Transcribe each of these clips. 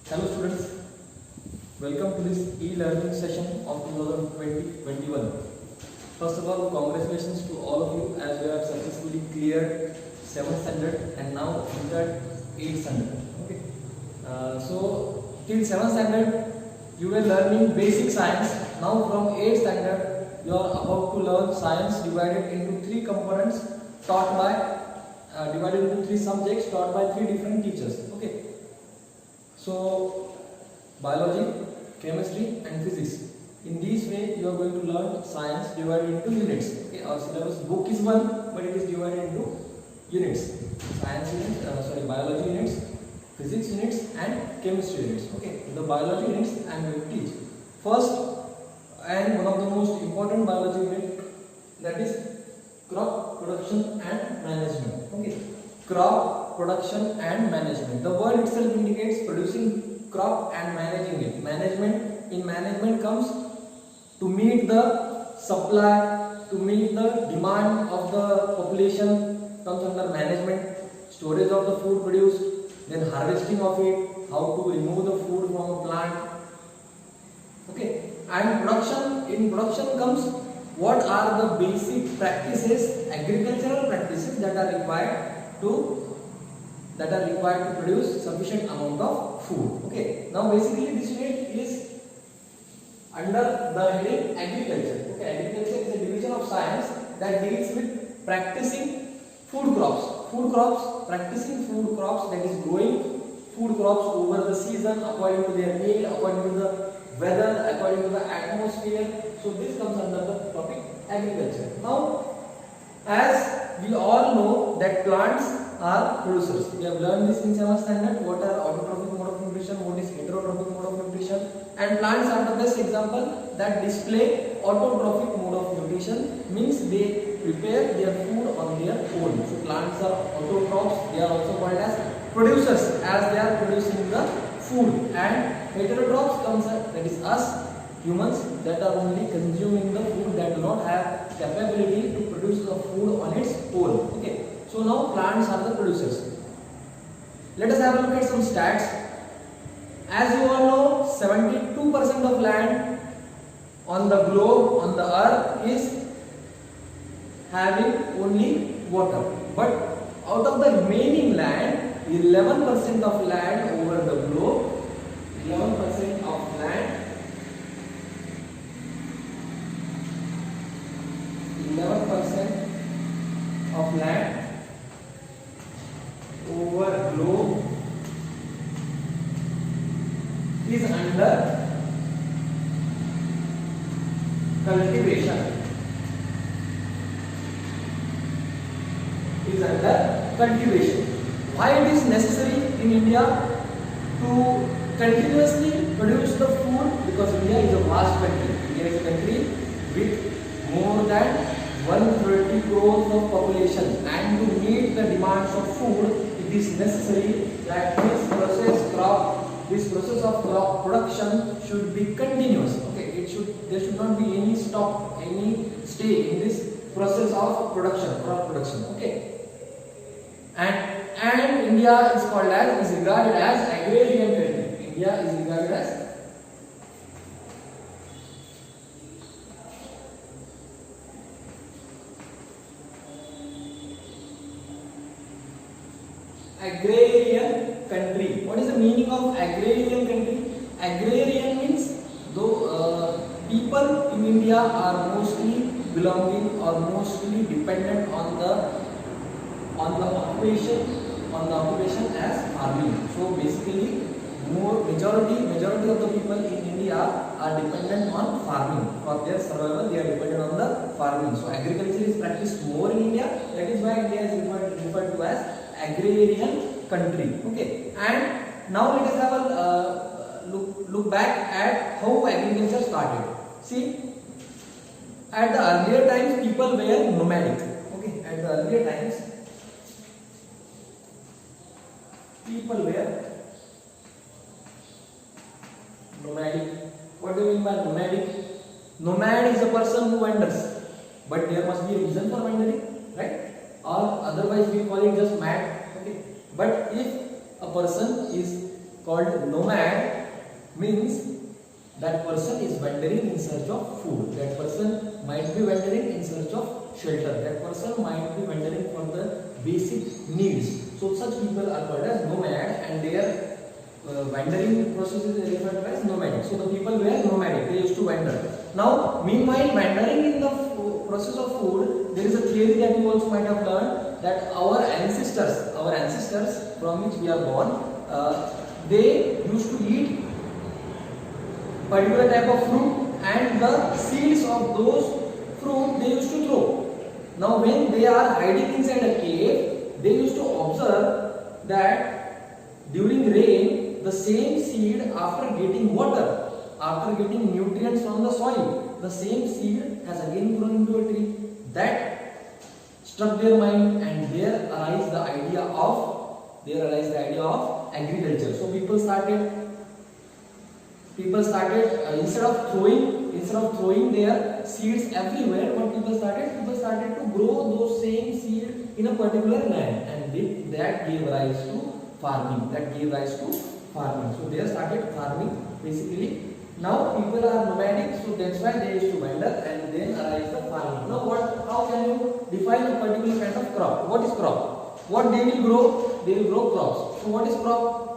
Hello students, welcome to this e-learning session of 2020-21. First of all, congratulations to all of you as you have successfully cleared 7th standard and now entered 8th standard. Okay. So till 7th standard you were learning basic science. Now from 8th standard you are about to learn science divided into three components taught by divided into three subjects taught by three different teachers. Okay. So biology, chemistry and physics. In this way you are going to learn science divided into units. Okay, our syllabus book is one, but it is divided into units. Science units, biology units, physics units and chemistry units. Okay, the biology units I am going to teach. First and one of the most important biology unit, that is crop production and management. Okay, crop production and management. The word itself indicates producing crop and managing it. Management comes to meet the supply, to meet the demand of the population, comes under management. Storage of the food produced, then harvesting of it, how to remove the food from a plant. Okay, and production. In production comes what are the basic practices, agricultural practices that are required to produce sufficient amount of food. Okay, now basically this unit is under the heading agriculture. Okay, agriculture is a division of science that deals with practicing food crops, practicing food crops, that is growing food crops over the season according to their need, according to the weather, according to the atmosphere. So this comes under the topic agriculture. Now, as we all know that plants are producers. We have learned this in 7th standard. What are autotrophic mode of nutrition, what is heterotrophic mode of nutrition, and plants are the best example that display autotrophic mode of nutrition, means they prepare their food on their own. So plants are autotrophs, they are also called as producers as they are producing the food, and heterotrophs comes, that is us humans, that are only consuming the food, that do not have capability to produce the food on its own. Okay. So now plants are the producers. Let us have a look at some stats. As you all know, 72% of land on the globe, on the earth, is having only water. But out of the remaining land, 11% of land over the globe, 11% of land, 11% of land over globe is under cultivation. Why it is necessary in India to continuously produce the food? Because India is a vast country. India is a country with more than 130 crores of population, and to meet the demands of food, it is necessary that this process of crop production should be continuous. Okay, there should not be any stop, any stay in this process of production, crop production. Okay, and India is regarded as agrarian country. India is regarded as agrarian country. What is the meaning of agrarian country? Agrarian means people in India are mostly belonging or mostly dependent on the occupation as farming. So basically, majority of the people in India are dependent on farming for their survival. They are dependent on the farming. So agriculture is practiced more in India. That is why India is referred to as agrarian country. Okay, and now let us have a look back at how agriculture started. See, at the earlier times people were nomadic. Okay, at the earlier times people were nomadic. What do you mean by nomadic? Nomad is a person who wanders, but there must be a reason for wandering, right? Or otherwise we call it just mad. Okay, but if a person is called nomad means that person is wandering in search of food. That person might be wandering in search of shelter. That person might be wandering for the basic needs. So such people are called as nomad, and their wandering process is referred to as nomadic. So the people were nomadic. They used to wander. Now, meanwhile, wandering in the process of food, there is a theory that you also might have learned, that our ancestors from which we are born, they used to eat particular type of fruit, and the seeds of those fruit they used to throw. Now when they are hiding inside a cave, they used to observe that during rain, the same seed, after getting water, after getting nutrients from the soil, the same seed has again grown into a tree. That struck their mind, and there arose the idea of agriculture. So people started instead of throwing their seeds everywhere, what people started to grow those same seed in a particular land, and that gave rise to farming. So they started farming basically. Now people are nomadic, so that's why they used to wander, and then arise the farming. Now how can you define a particular kind of crop? What is crop? What they will grow? They will grow crops. So what is crop?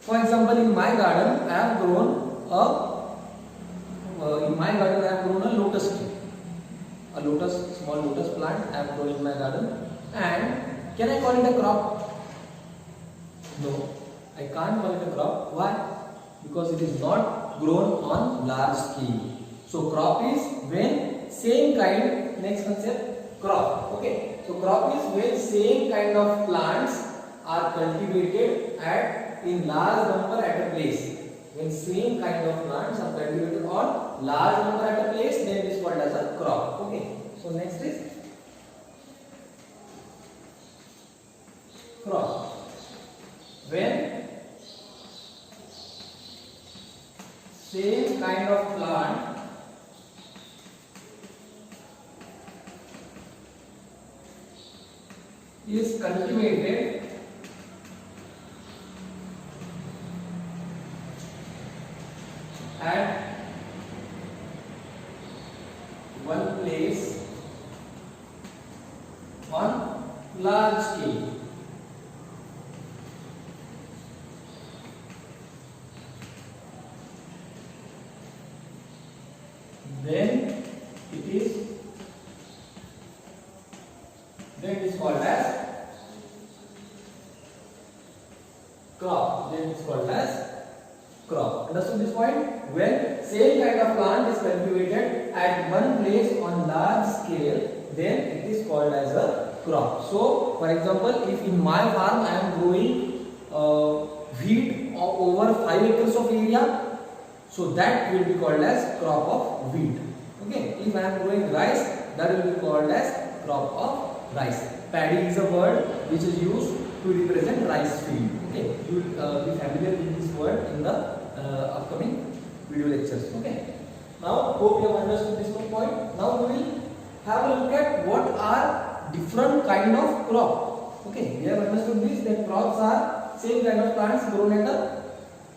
For example, in my garden, I have grown a lotus tree. Small lotus plant I have grown in my garden. And can I call it a crop? No, I can't call it a crop. Why? Because it is not grown on large scale. So crop is when same kind, next concept, crop. Okay. So crop is when same kind of plants are cultivated in large number at a place. When same kind of plants are cultivated on large number at a place, then it is called as a crop. Okay. So next is crop. When same kind of plant is cultivated at one place on large scale. Then it is called as crop. Understood this point? When same kind of plant is cultivated at one place on large scale, then it is called as a crop. So, for example, if in my farm I am growing wheat over 5 acres of area, so that will be called as crop of wheat. Okay. If I am growing rice, that will be called as crop of rice. Paddy is a word which is used to represent rice field. Okay. You will be familiar with this word in the upcoming video lectures. Okay. Now hope you have understood this point. Now we will have a look at what are different kind of crop. Okay. We have understood this, that crops are same kind of plants grown at a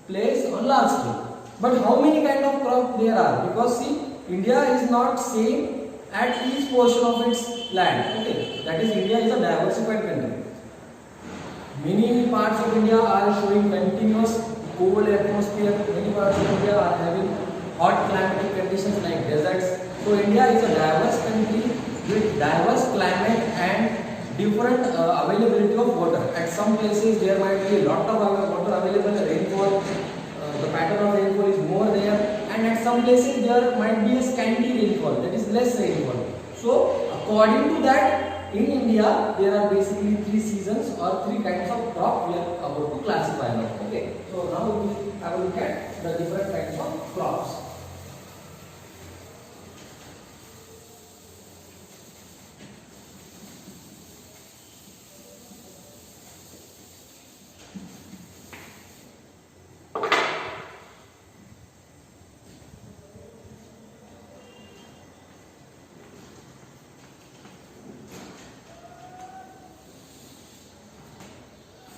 place on large scale. But how many kind of crop there are? Because see, India is not same at each portion of its land. Okay, that is, India is a diversified country. Many parts of India are showing continuous cold atmosphere. Many parts of India are having hot climatic conditions like deserts. So India is a diverse country with diverse climate and different availability of water. At some places there might be a lot of water available, rainfall. The pattern of rainfall is more there, and at some places there might be a scanty rainfall, that is less rainfall. So according to that, in India there are basically 3 seasons or 3 kinds of crop we are about to classify now. Okay, so now we will have a look at the different kinds of crops.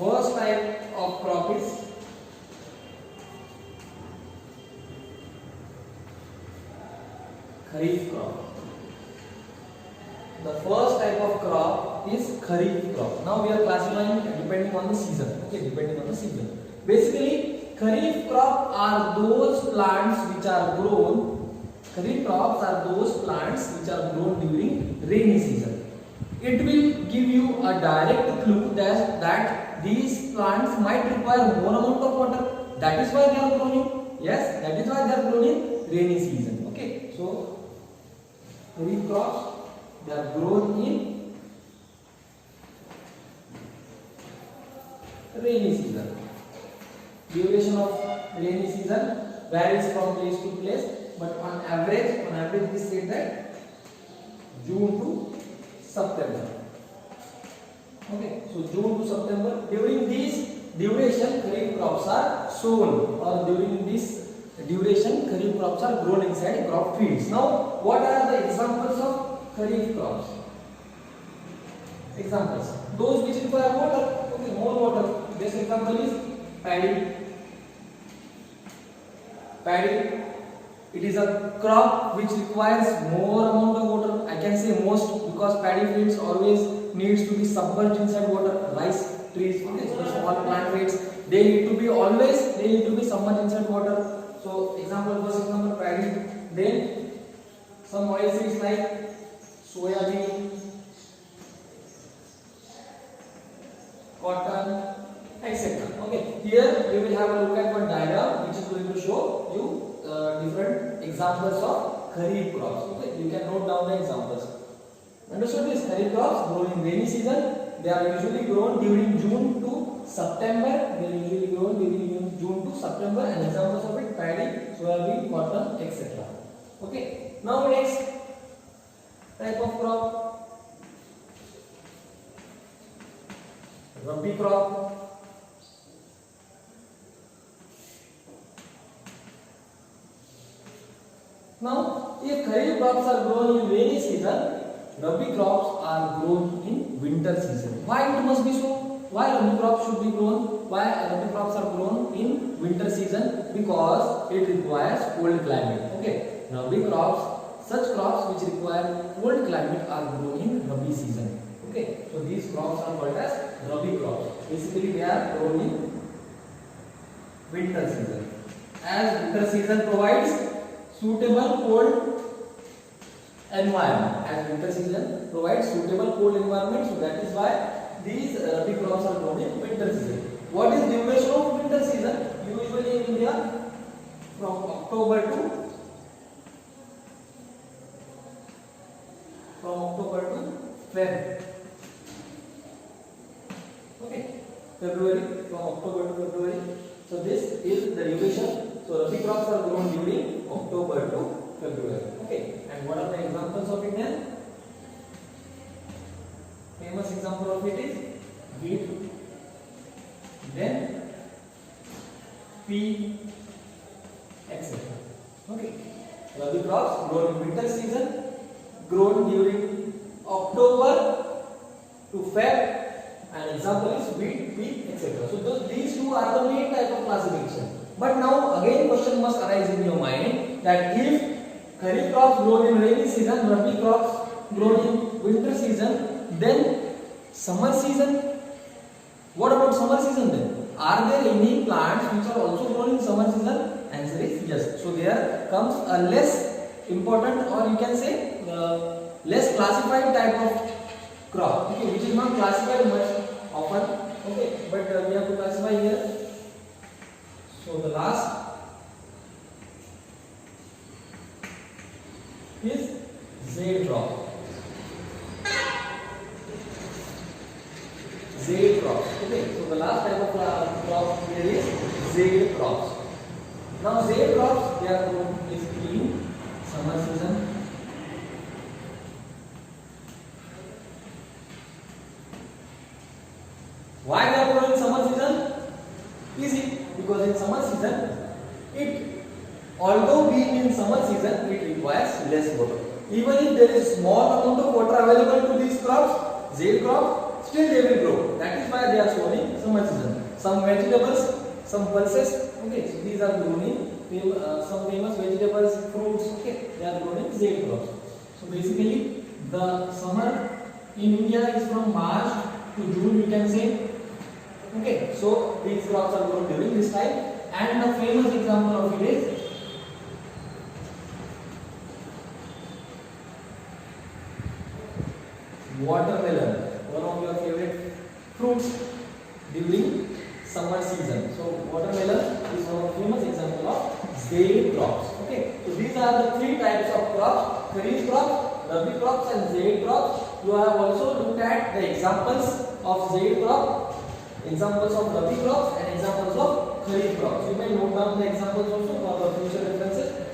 First type of crop is Kharif crop. The first type of crop is Kharif crop. Now we are classifying depending on the season. Okay, depending on the season. Basically, Kharif crop are those plants which are grown. Kharif crops are those plants which are grown during rainy season. It will give you a direct clue that these plants might require more amount of water. That is why they are grown in. Yes, that is why they are grown in rainy season. Okay, so Kharif crops, they are grown in rainy season. Duration of rainy season varies from place to place, but on average we say that June to September. Okay, so June to September. During this duration, Kharif crops are sown, or during this duration, Kharif crops are grown inside crop fields. Now, what are the examples of Kharif crops? Examples: those which require water. Okay, more water. Best example is paddy. Paddy. It is a crop which requires more amount of water. I can say most, because paddy fields always needs to be submerged inside water. Rice trees, okay, so small plant fields, they need to be submerged inside water. So example, first example, paddy. Then some oilseeds like soybean, cotton, etc. Okay, here we will have a look at one diagram which is going to show you different examples of Kharif crops. Okay, you can note down the examples. Understood this? Kharif crops grown in rainy season. They are usually grown during June to September. They are usually grown during June to September, and examples of it: paddy, soybean, cotton, etc. Okay. Now next type of crop, Rabi crop. Now, if Kharif crops are grown in rainy season, Rabi crops are grown in winter season. Why it must be so? Why Rabi crops should be grown? Why Rabi crops are grown in winter season? Because it requires cold climate. Okay, Rabi crops, such crops which require cold climate, are grown in Rabi season. Okay, so these crops are called as Rabi crops. Basically, they are grown in winter season. As winter season provides suitable cold environment, so that is why these Rabi crops are grown in winter season. What is duration of winter season? Usually in India, from October to Feb. Okay, February, from October to February. So this is the duration. So Rabi crops are grown during October to February. Okay, and what are the examples of it then? Famous example of it is wheat, then pea, etc. Okay, Rabi crops grown in winter season, grown during October to Feb, and example is wheat, pea, etc. So these two are the main type of classification. But now again question must arise in your mind that if Kharif crops grown in rainy season, Rabi crops grown in winter season, then summer season, what about summer season then? Are there any plants which are also grown in summer season? Answer is yes. So there comes a less important, or you can say less classified type of crop, okay, which is not classified much often. Okay, but we have to classify here. So the last is Zade crop. Zade crops. Okay, so the last type of crop here is Zade crops. Now Zade crops, they are grown basically in summer season. Why they are grown in summer season? Easy, because in summer season, although being in summer season, it requires less water. Even if there is small amount of water available to these crops, Zade crops, still they will grow. That is why they are sown in summer season. Some vegetables, some pulses, okay, so these are grown in some famous vegetables, fruits. Okay, they are grown in shade crops. So basically, the summer in India is from March to June, you can say. Okay, so these crops are grown during this time, and the famous example of it is watermelon, one of your favorite fruits during summer season. So watermelon is one of the famous example of shade crops. Okay, so these are the three types of crops: kharif crops, rabi crops, and shade crops. You have also looked at the examples of shade crop, examples of rabi crops, and examples of kharif crops. You may note down the examples also for the future references.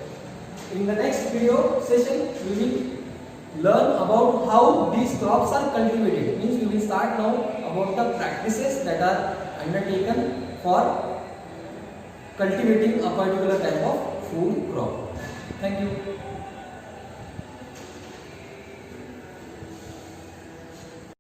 In the next video session, we will learn about how these crops are cultivated. Means we will start now about the practices that are undertaken for cultivating a particular type of food crop. Thank you.